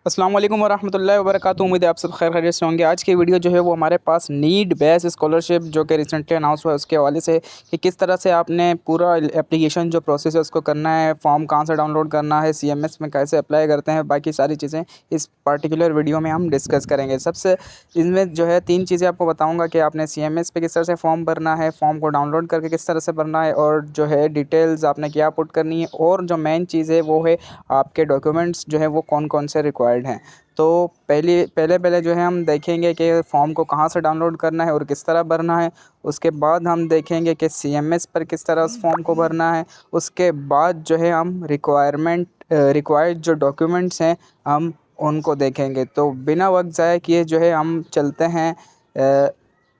अस्सलाम वालेकुम वरहमतुल्लाहि वबरकातुहू। उम्मीद है आप सब खैर खैरियत से होंगे। आज की वीडियो जो है वो हमारे पास नीड बेस स्कॉलरशिप जो कि रिसेंटली अनाउंस हुआ है उसके हवाले से कि किस तरह से आपने पूरा एप्लीकेशन जो प्रोसेस है उसको करना है, फॉर्म कहाँ से डाउनलोड करना है, सीएमएस में कैसे अप्लाई करते हैं, बाकी सारी चीज़ें इस पर्टिकुलर वीडियो में हम डिस्कस करेंगे। सबसे इसमें जो है 3 चीज़ें आपको बताऊँगा कि आपने सीएमएस पे किस तरह से फॉर्म भरना है, फॉर्म को डाउनलोड करके किस तरह से भरना है और जो है डिटेल्स आपने क्या पुट करनी है और जो मेन चीज़ है वो है आपके डॉक्यूमेंट्स जो है वो कौन-कौन से रिक्वायर्ड हैं। तो पहले जो है हम देखेंगे कि फ़ॉर्म को कहाँ से डाउनलोड करना है और किस तरह भरना है। उसके बाद हम देखेंगे कि सीएमएस पर किस तरह उस फ़ॉर्म को भरना है। उसके बाद जो है हम रिक्वायर्ड जो डॉक्यूमेंट्स हैं हम उनको देखेंगे। तो बिना वक़्त ज़ाया किए जो है हम चलते हैं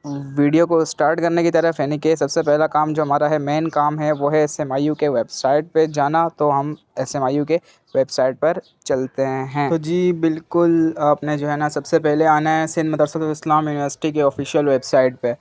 वीडियो को स्टार्ट करने की तरफ। यानी कि सबसे पहला काम जो हमारा है, मेन काम है, वो है एसएमआईयू के वेबसाइट पे जाना। तो हम एसएमआईयू के वेबसाइट पर चलते हैं। तो जी बिल्कुल, आपने जो है ना सबसे पहले आना है सिंध मदरसतुल इस्लाम यूनिवर्सिटी के ऑफिशियल वेबसाइट पे।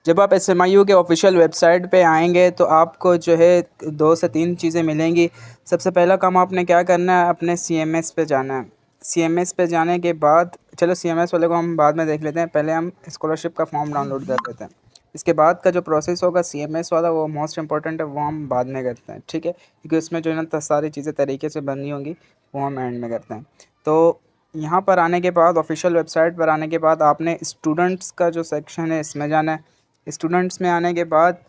जब आप एसएमआईयू के ऑफिशियल वेबसाइट पे आएंगे तो आपको जो है 2 से 3 चीज़ें मिलेंगी। सबसे पहला काम आपने क्या करना है, अपने सीएमएस पे जाना है। सीएमएस पे जाने के बाद, चलो सीएमएस वाले को हम बाद में देख लेते हैं, पहले हम स्कॉलरशिप का फॉर्म डाउनलोड कर लेते हैं। इसके बाद का जो प्रोसेस होगा सीएमएस वाला, वो मोस्ट इंपॉर्टेंट है, वो हम बाद में करते हैं, ठीक है, क्योंकि उसमें जो है ना सारी चीज़ें तरीके से बननी होंगी, वो हम एंड में करते हैं। तो यहाँ पर आने के बाद, ऑफिशियल वेबसाइट पर आने के बाद, आपने स्टूडेंट्स का जो सेक्शन है इसमें जाना है। स्टूडेंट्स में आने के बाद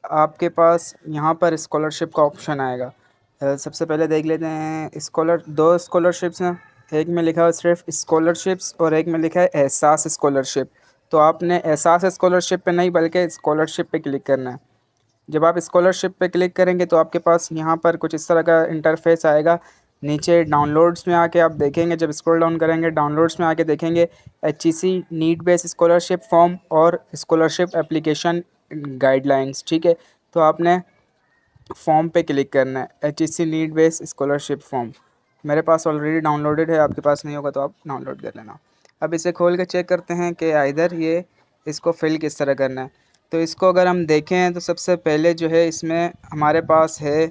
आपके पास यहाँ पर स्कॉलरशिप का ऑप्शन आएगा। सबसे पहले देख लेते हैं, 2 स्कॉलरशिप्स हैं। एक में लिखा है सिर्फ स्कॉलरशिप्स और एक में लिखा है एहसास स्कॉलरशिप। तो आपने एहसास स्कॉलरशिप पे नहीं बल्कि स्कॉलरशिप पे क्लिक करना है। जब आप स्कॉलरशिप पे क्लिक करेंगे तो आपके पास यहाँ पर कुछ इस तरह का इंटरफेस आएगा। नीचे डाउनलोड्स में आके आप देखेंगे, जब स्क्रॉल डाउन करेंगे डाउनलोड्स में आके देखेंगे HEC need base scholarship form और स्कॉलरशिप एप्लीकेशन गाइडलाइंस, ठीक है। तो आपने फॉर्म पे क्लिक करना है, HEC need base scholarship form. मेरे पास ऑलरेडी डाउनलोडेड है, आपके पास नहीं होगा तो आप डाउनलोड कर लेना। अब इसे खोल के चेक करते हैं कि इधर ये इसको फिल किस तरह करना है। तो इसको अगर हम देखें तो सबसे पहले जो है इसमें हमारे पास है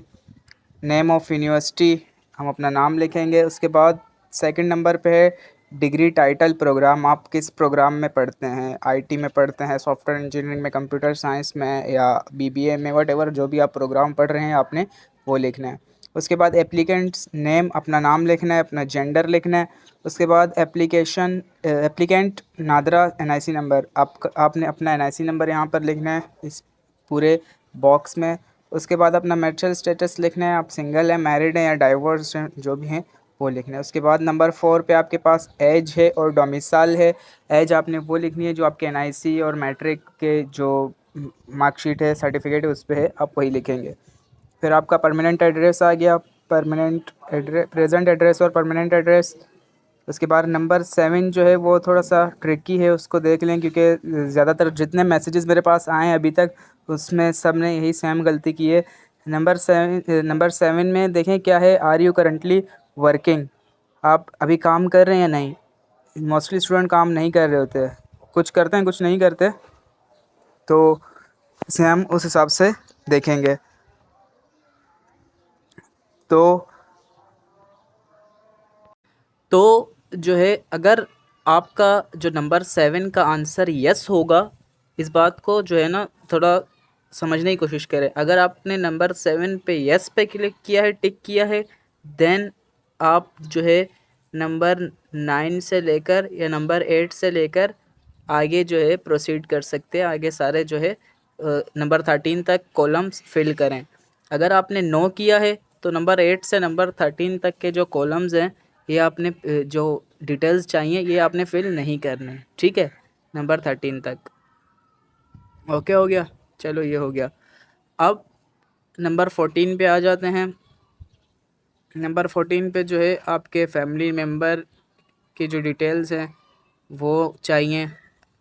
नेम ऑफ़ यूनिवर्सिटी, हम अपना नाम लिखेंगे। उसके बाद सेकंड नंबर पे है डिग्री टाइटल प्रोग्राम, आप किस प्रोग्राम में पढ़ते हैं, आईटी में पढ़ते हैं, सॉफ्टवेयर इंजीनियरिंग में, कंप्यूटर साइंस में या बीबीए में, वटेवर जो भी आप प्रोग्राम पढ़ रहे हैं आपने वो लिखना है। उसके बाद एप्लीकेंट्स नेम, अपना नाम लिखना है, अपना जेंडर लिखना है। उसके बाद एप्लीकेंट नादरा एनआईसी नंबर, आपने अपना एनआईसी नंबर यहाँ पर लिखना है इस पूरे बॉक्स में। उसके बाद अपना मैरिटल स्टेटस लिखना है, आप सिंगल हैं, मैरिड हैं या डाइवोर्स हैं, जो भी हैं वो लिखना है। उसके बाद नंबर 4 पे आपके पास एज है और डोमिसाइल है। एज आपने वो लिखनी है जो आपके एनआईसी और मैट्रिक के जो मार्कशीट है, सर्टिफिकेट है, उस पर है, आप वही लिखेंगे। फिर आपका परमानेंट एड्रेस आ गया, प्रेजेंट एड्रेस और परमानेंट एड्रेस। उसके बाद नंबर 7 जो है वो थोड़ा सा ट्रिकी है, उसको देख लें, क्योंकि ज़्यादातर जितने मैसेजेस मेरे पास आए हैं अभी तक उसमें सब ने यही सेम गलती की है। नंबर 7 में देखें क्या है, आर यू करंटली वर्किंग, आप अभी काम कर रहे हैं या नहीं। मोस्टली स्टूडेंट काम नहीं कर रहे होते, कुछ करते हैं कुछ नहीं करते, तो इसे हम उस हिसाब से देखेंगे। तो जो है, अगर आपका जो नंबर 7 का आंसर यस होगा, इस बात को जो है ना थोड़ा समझने की कोशिश करें। अगर आपने नंबर 7 पे यस पे क्लिक किया है, टिक किया है, देन आप जो है नंबर 9 से लेकर या नंबर 8 से लेकर आगे जो है प्रोसीड कर सकते हैं। आगे सारे जो है नंबर 13 तक कॉलम्स फिल करें। अगर आपने नो किया है तो नंबर 8 से नंबर 13 तक के जो कॉलम्स हैं, ये आपने जो डिटेल्स चाहिए ये आपने फिल नहीं करने, ठीक है, नंबर 13 तक। ओके हो गया, चलो ये हो गया। अब नंबर 14 पे आ जाते हैं। नंबर 14 पे जो है आपके फैमिली मेम्बर की जो डिटेल्स हैं वो चाहिए,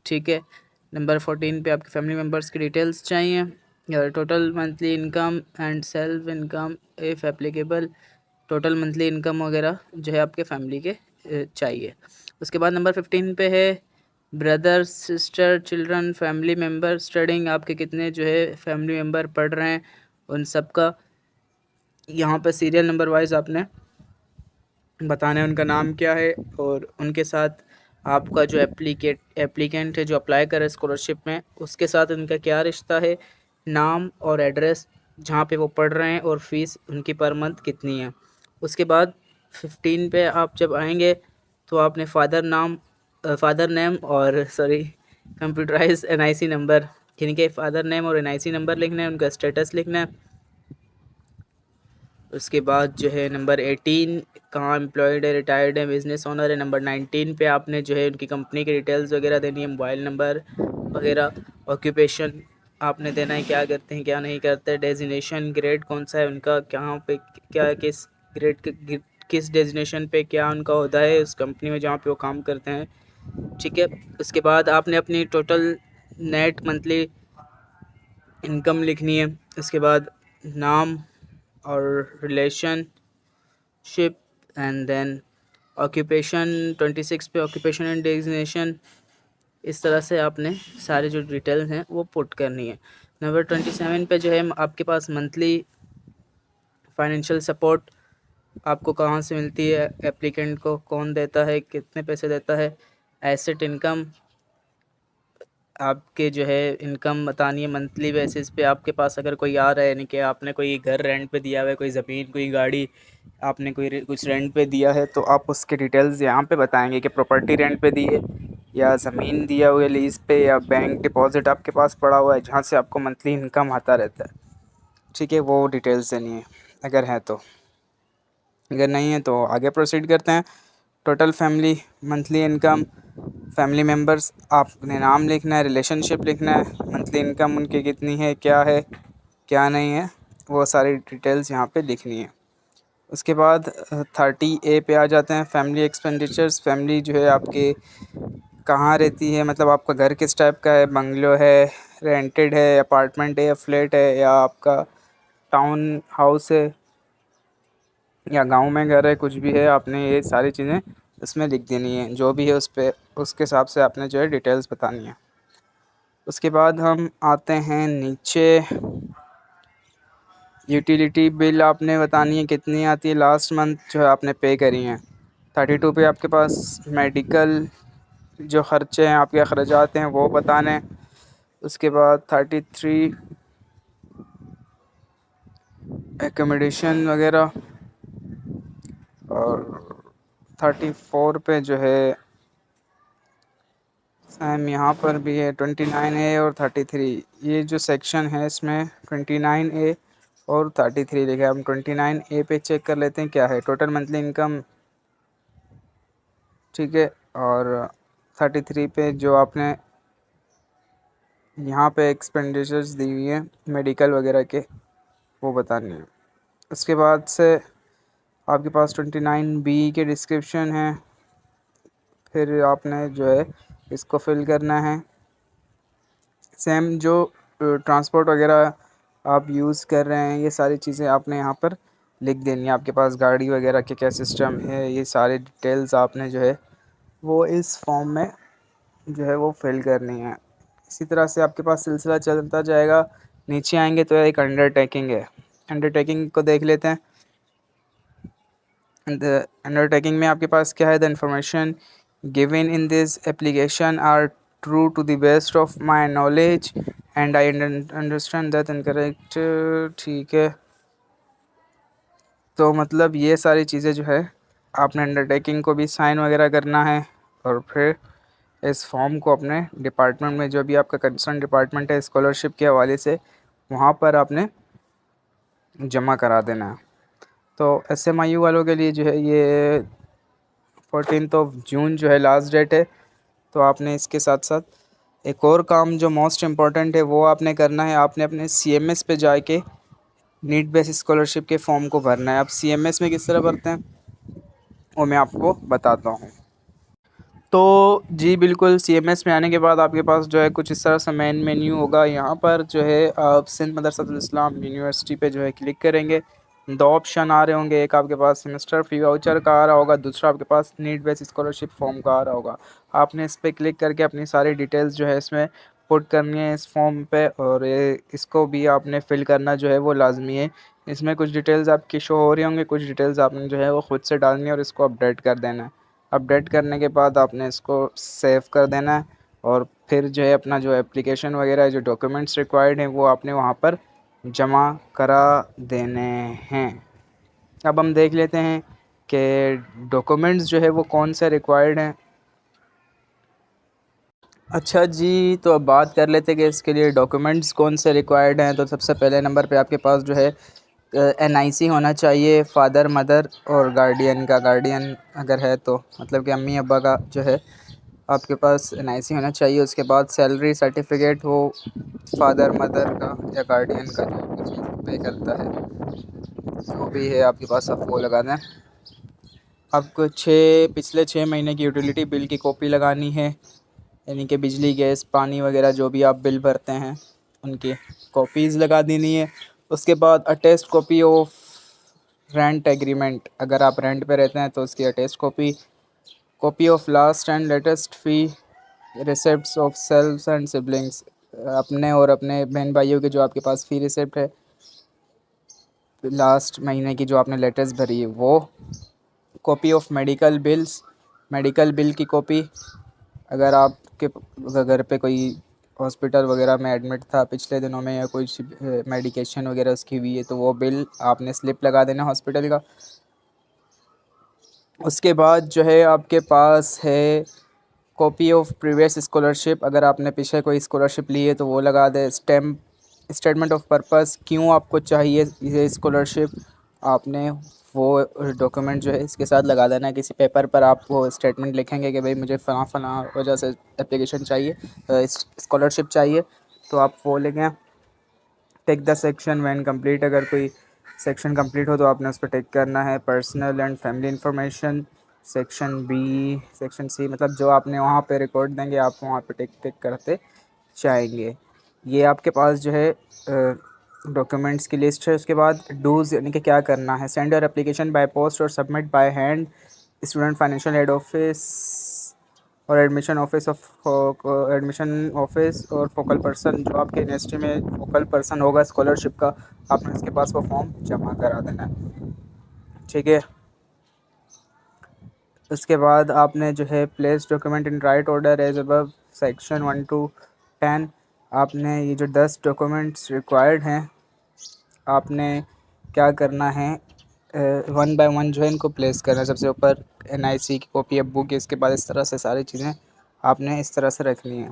ठीक है। नंबर 14 पे आपके फैमिली मेम्बर्स की डिटेल्स चाहिए, total monthly income and self income if applicable, total monthly income वगैरह जो है आपके फैमिली के चाहिए। उसके बाद नंबर 15 पे है brother sister children family member studying, आपके कितने जो है फैमिली मेम्बर पढ़ रहे हैं उन सब का यहाँ पे सीरियल नंबर वाइज आपने बताना है उनका नाम क्या है, और उनके साथ आपका जो एप्लीकेंट है जो अप्लाई करे स्कॉलरशिप में, उसके साथ उनका क्या रिश्ता है, नाम और एड्रेस जहाँ पे वो पढ़ रहे हैं, और फीस उनकी पर मंथ कितनी है। उसके बाद 15 पे आप जब आएंगे तो आपने फादर नेम और सॉरी कंप्यूटराइज एनआईसी नंबर, इनके फादर नेम और एनआईसी नंबर लिखना है, उनका स्टेटस लिखना है। उसके बाद जो है नंबर 18 कहाँ एम्प्लॉयड है, रिटायर्ड है, बिजनेस ओनर है। नंबर 19 पे आपने जो है उनकी कंपनी की डिटेल्स वगैरह देनी है, मोबाइल नंबर वगैरह। ऑक्यूपेशन आपने देना है, क्या करते हैं क्या नहीं करते। डेजिग्नेशन ग्रेड कौन सा है उनका, कहाँ पे क्या किस ग्रेड किस डेजिग्नेशन पे क्या उनका होता है उस कंपनी में जहाँ पे वो काम करते हैं, ठीक है। उसके बाद आपने अपनी टोटल नेट मंथली इनकम लिखनी है। उसके बाद नाम और रिलेशनशिप, एंड देन ऑक्यूपेशन 26 पे ऑक्यूपेशन एंड डेजिग्नेशन। इस तरह से आपने सारे जो डिटेल्स हैं वो पुट करनी है। नंबर 27 पे जो है आपके पास मंथली फाइनेंशियल सपोर्ट आपको कहाँ से मिलती है, एप्लीकेंट को कौन देता है, कितने पैसे देता है। एसेट इनकम आपके जो है इनकम बतानी है मंथली बेसिस पे। आपके पास अगर कोई आ रहा है, यानी कि आपने कोई घर रेंट पे दिया हुआ है, कोई ज़मीन कोई गाड़ी आपने कुछ रेंट पे दिया है, तो आप उसके डिटेल्स यहाँ पे बताएंगे कि प्रॉपर्टी रेंट पे दी है, या ज़मीन दिया हुआ है लीज़ पे, या बैंक डिपॉजिट आपके पास पड़ा हुआ है जहाँ से आपको मंथली इनकम आता रहता है, ठीक है। वो डिटेल्स देनी है अगर है तो। अगर नहीं है तो आगे प्रोसीड करते हैं। Total family monthly income, family members आपने नाम लिखना है, रिलेशनशिप लिखना है, मंथली इनकम उनकी कितनी है क्या नहीं है, वो सारी डिटेल्स यहाँ पे लिखनी है। उसके बाद 30A पे आ जाते हैं, फैमिली एक्सपेंडिचर्स। फैमिली जो है आपके कहाँ रहती है, मतलब आपका घर किस टाइप का है, बंगलो है, रेंटेड है, अपार्टमेंट है, या फ्लैट है, या आपका टाउन हाउस है, या गांव में घर है, कुछ भी है, आपने ये सारी चीज़ें इसमें लिख देनी है। जो भी है उस पे उसके हिसाब से आपने जो है डिटेल्स बतानी है। उसके बाद हम आते हैं नीचे, यूटिलिटी बिल आपने बतानी है कितनी आती है लास्ट मंथ जो है आपने पे करी हैं। 32 पे आपके पास मेडिकल जो ख़र्चे हैं, आपके अखराजात हैं, वो बताने हैं। उसके बाद 33 एकोमोडेशन वगैरह, और 34 पे जो है सेम यहाँ पर भी है 29A और 33। ये जो सेक्शन है इसमें 29A और 33 लिखा है। हम 29A पे चेक कर लेते हैं क्या है टोटल मंथली इनकम, ठीक है। और 33 पे जो आपने यहाँ पे एक्सपेंडिचर्स दी हुई हैं मेडिकल वगैरह के, वो बताने हैं। उसके बाद से आपके पास 29B के डिस्क्रिप्शन है, फिर आपने जो है इसको फिल करना है। सेम जो ट्रांसपोर्ट वगैरह आप यूज़ कर रहे हैं, ये सारी चीज़ें आपने यहाँ पर लिख देनी है। आपके पास गाड़ी वगैरह के क्या सिस्टम है, ये सारे डिटेल्स आपने जो है वो इस फॉर्म में जो है वो फिल करनी है। इसी तरह से आपके पास सिलसिला चलता जाएगा। नीचे आएंगे तो एक अंडरटेकिंग है, अंडरटेकिंग को देख लेते हैं। द अंडरटेकिंग में आपके पास क्या है, the information given in this application are true to the best of my knowledge and I understand that incorrect, ठीक है। तो मतलब ये सारी चीज़ें जो है आपने अंडरटेकिंग को भी साइन वगैरह करना है, और फिर इस फॉर्म को अपने डिपार्टमेंट में जो भी आपका कंसर्न डिपार्टमेंट है स्कॉलरशिप के हवाले से, वहाँ पर आपने जमा करा देना है। तो SMIU वालों के लिए जो है ये 14 जून जो है लास्ट डेट है। तो आपने इसके साथ साथ एक और काम जो मोस्ट इम्पॉर्टेंट है वो आपने करना है। आपने अपने CMS पे जाके नीड बेस स्कॉलरशिप के फॉर्म को भरना है। आप CMS में किस तरह भरते हैं वो मैं आपको बताता हूँ। तो जी बिल्कुल, CMS में आने के बाद आपके पास जो है कुछ इस तरह से मेन मेन्यू होगा। यहाँ पर जो है आप सिंध मदरसतुल इस्लाम यूनिवर्सिटी पे जो है क्लिक करेंगे। दो ऑप्शन आ रहे होंगे, एक आपके पास सेमेस्टर फ़ी वाउचर का आ रहा होगा, दूसरा आपके पास नीड बेस स्कॉलरशिप फॉर्म का आ रहा होगा। आपने इस पर क्लिक करके अपनी सारी डिटेल्स जो है इसमें पुट करनी है इस फॉर्म पे, और इसको भी आपने फ़िल करना जो है वो लाजमी है। इसमें कुछ डिटेल्स आपकी शो हो रही होंगी, कुछ डिटेल्स आपने जो है वो ख़ुद से डालनी है और इसको अपडेट कर देना है। अपडेट करने के बाद आपने इसको सेव कर देना है, और फिर जो है अपना जो एप्लीकेशन वगैरह जो डॉक्यूमेंट्स रिक्वायर्ड हैं वो आपने वहाँ पर जमा करा देने हैं। अब हम देख लेते हैं कि डॉक्यूमेंट्स जो है वो कौन से रिक्वायर्ड हैं। अच्छा जी, तो अब बात कर लेते हैं कि इसके लिए डॉक्यूमेंट्स कौन से रिक्वायर्ड हैं। तो सबसे पहले नंबर पे आपके पास जो है एनआईसी होना चाहिए, फादर मदर और गार्डियन का, गार्डियन अगर है तो मतलब कि अम्मी अब्बा का जो है आपके पास एनआईसी होना चाहिए। उसके बाद सैलरी सर्टिफिकेट हो फादर मदर का या गार्डियन का जो कुछ पे करता है, जो भी है आपके पास आप वो लगा दें। आपको पिछले 6 महीने की यूटिलिटी बिल की कॉपी लगानी है, यानी कि बिजली गैस पानी वगैरह जो भी आप बिल भरते हैं उनकी कॉपीज़ लगा देनी है। उसके बाद attest copy of rent agreement, अगर आप रेंट पे रहते हैं तो उसकी attest copy, copy of last and latest fee receipts of self and siblings, अपने और अपने बहन भाइयों के जो आपके पास फ़ी रिसिप्ट है लास्ट महीने की जो आपने लेटेस्ट भरी है वो, copy of medical bills, medical bill की कॉपी, अगर आपके घर पे कोई हॉस्पिटल वगैरह में एडमिट था पिछले दिनों में या कोई मेडिकेशन वगैरह उसकी हुई है तो वो बिल आपने स्लिप लगा देना हॉस्पिटल का। उसके बाद जो है आपके पास है कॉपी ऑफ प्रीवियस स्कॉलरशिप, अगर आपने पीछे कोई स्कॉलरशिप ली है तो वो लगा दे। स्टेटमेंट ऑफ पर्पस, क्यों आपको चाहिए ये स्कॉलरशिप, आपने वो डॉक्यूमेंट जो है इसके साथ लगा देना है। किसी पेपर पर आप वो स्टेटमेंट लिखेंगे कि भाई मुझे फ़लाँ फ़लाँ वजह से एप्लीकेशन चाहिए, स्कॉलरशिप चाहिए, तो आप वो लिखें। Tick the section when complete, अगर कोई सेक्शन कंप्लीट हो तो आपने उस पर टिक करना है। Personal and family information section B, section C, मतलब जो आपने वहाँ पे रिकॉर्ड देंगे आप वहाँ पे टिक टिक करते जाएंगे। ये आपके पास जो है डॉक्यूमेंट्स की लिस्ट है। उसके बाद डूज़, यानी कि क्या करना है। Send your application by post और submit by hand student financial head office और एडमिशन ऑफिस और फोकल पर्सन, जो आपके यूनिवर्सिटी में फोकल पर्सन होगा स्कॉलरशिप का, आपने उसके पास वो फॉर्म जमा करा देना है। ठीक है। उसके बाद आपने जो है place document in right order as above section 1 to 10, आपने ये जो 10 डॉक्यूमेंट्स रिक्वायर्ड हैं आपने क्या करना है, वन बाय वन जो है इनको प्लेस करना है। सबसे ऊपर एनआईसी की कॉपी अब्बू की, इसके बाद इस तरह से सारी चीज़ें आपने इस तरह से रखनी है।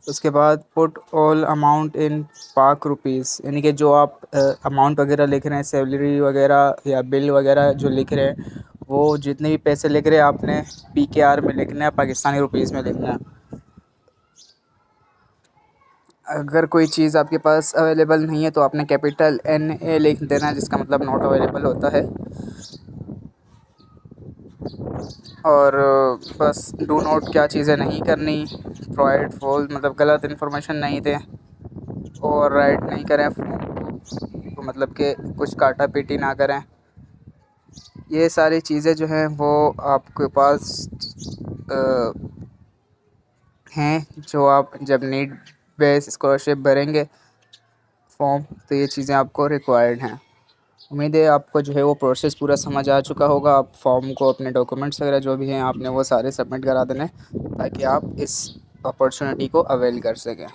उसके बाद पुट ऑल अमाउंट इन पाक रुपीज़, यानी कि जो आप अमाउंट वगैरह लिख रहे हैं, सैलरी वगैरह या बिल वगैरह जो लिख रहे हैं, वो जितने भी पैसे लिख रहे हैं आपने PKR में लिखना है, पाकिस्तानी रुपीज़ में लिखना है। अगर कोई चीज़ आपके पास अवेलेबल नहीं है तो आपने कैपिटल NA लिख देना है, जिसका मतलब नॉट अवेलेबल होता है। और बस डू नोट क्या चीज़ें नहीं करनी, प्रोवाइड फॉल्स मतलब गलत इन्फॉर्मेशन नहीं दें, और राइट नहीं करें फॉर्म को, मतलब कि कुछ काटा पीटी ना करें। ये सारी चीज़ें जो हैं वो आपके पास हैं, जो आप जब नीड बेस स्कॉलरशिप भरेंगे फॉर्म तो ये चीज़ें आपको रिक्वायर्ड हैं। उम्मीद है आपको जो है वो प्रोसेस पूरा समझ आ चुका होगा। आप फॉर्म को, अपने डॉक्यूमेंट्स वगैरह जो भी हैं आपने वो सारे सबमिट करा देने ताकि आप इस अपॉर्चुनिटी को अवेल कर सकें।